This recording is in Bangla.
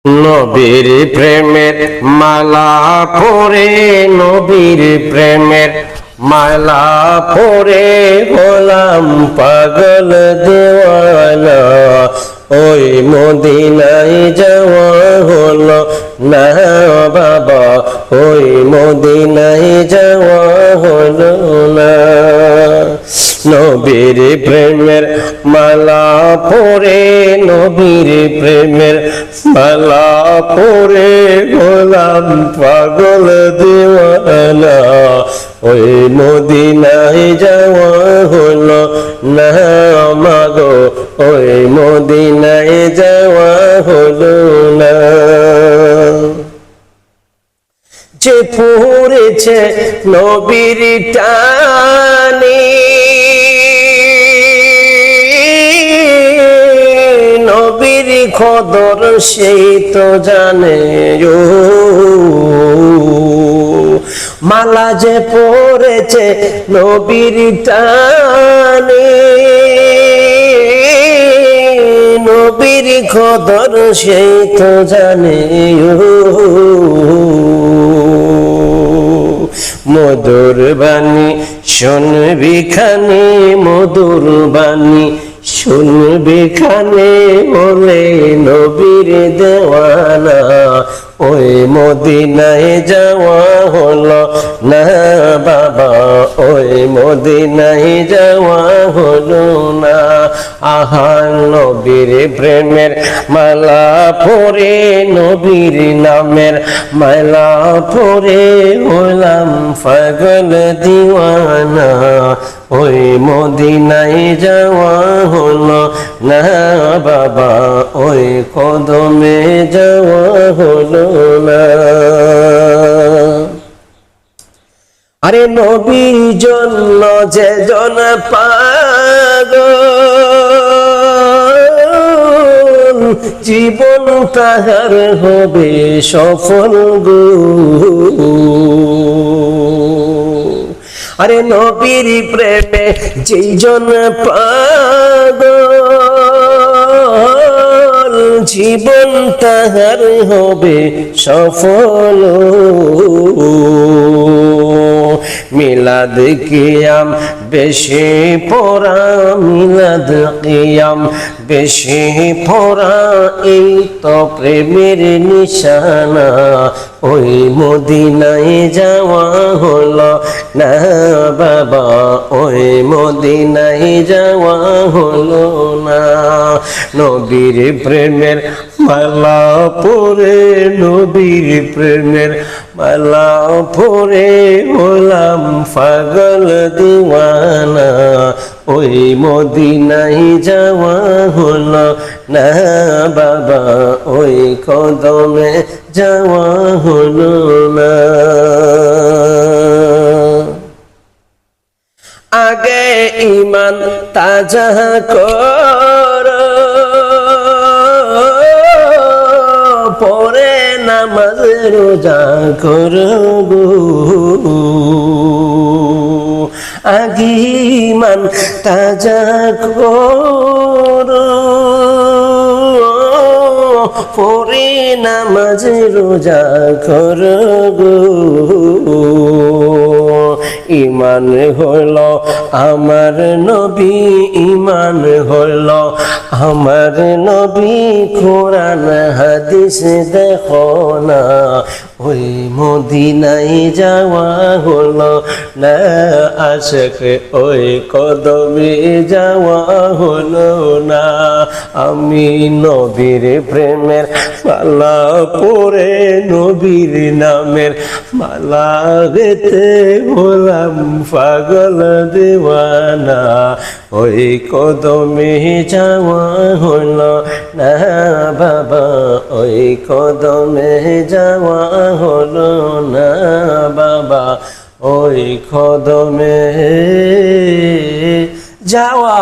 নবীর প্রেমের মালা পরে, নবীর প্রেমের মালা পরে হলাম পাগল দেওয়ানা। ওই মদিনায় যাওয়া হলো না বাবা, ওই মদিনায় যাওয়া হলো না। নবীর প্রেমের মালা পরে, নবীর প্রেমের মালা পরে হলাম পাগল দেওয়ানা। ওই মদিনায় যাওয়া হলো না মাগো, ওই মদিনায় যাওয়া হলো না। যে পড়েছে নবীর টানে, নবীর কদর সেই তো জানে। ও মালা যে পড়েছে নবীর টানে, নবীর কদর সেই তো জানে। মধুর বাণী শুনবি খানে, মধুর বাণী শুনবি খানে, বলে নবীর দেওয়ানা। ওই মদিনায় যাওয়া হলো না বাবা, ওই মদিনায় যাওয়া হলো না। আহা নবীর প্রেমের মালা পরে, নবীর নামের মালা পরে হলাম পাগল দিওয়ানা। ওই মদিনায় যাওয়া হলো না বাবা, ওই কদমে যাওয়া হলো না। আরে নবীর জন্য যে জন পাগল, জীবন তাহার হবে সফল গো। আরে নবীর প্রেমে যেই জন পাগল, জীবন তাহার হবে সফল। মিলাদ কিয়াম বেশি পড়া, মিলাদ কিয়াম বেশি পড়া, এই তো প্রেমের নিশানা। ওই মদিনায় যাওয়া হলো না বাবা, ওই মদিনায় যাওয়া হলো না। নবীর প্রেমের মালা পরে, নবীর প্রেমের মালা পরে হলাম পাগল দিওয়ানা। ওই মদিনায় যাওয়া হলো না বাবা, ওই কদমে যাওয়া হলো না। আগে ঈমান তাজা কর, পরে নামাজ রোজা করব। আগে ঈমান তাজা কর, পরে নামাজ রোজা করব। ঈমান হলো আমার নবী, ঈমান হলো আমার নবী, কোরআন হাদিস দেখো না। ওই মদিনায় যাওয়া হলো না আশিক, ওই কদমে যাওয়া হলো না। আমি নবীর প্রেমের মালা পরে, নবীর নামের মালা গেতে হলাম পাগল দিওয়ানা। ওই কদমে যাওয়া হলো না বাবা, ওই কদমে যাওয়া হলো না বাবা, ওই কদমে যাওয়া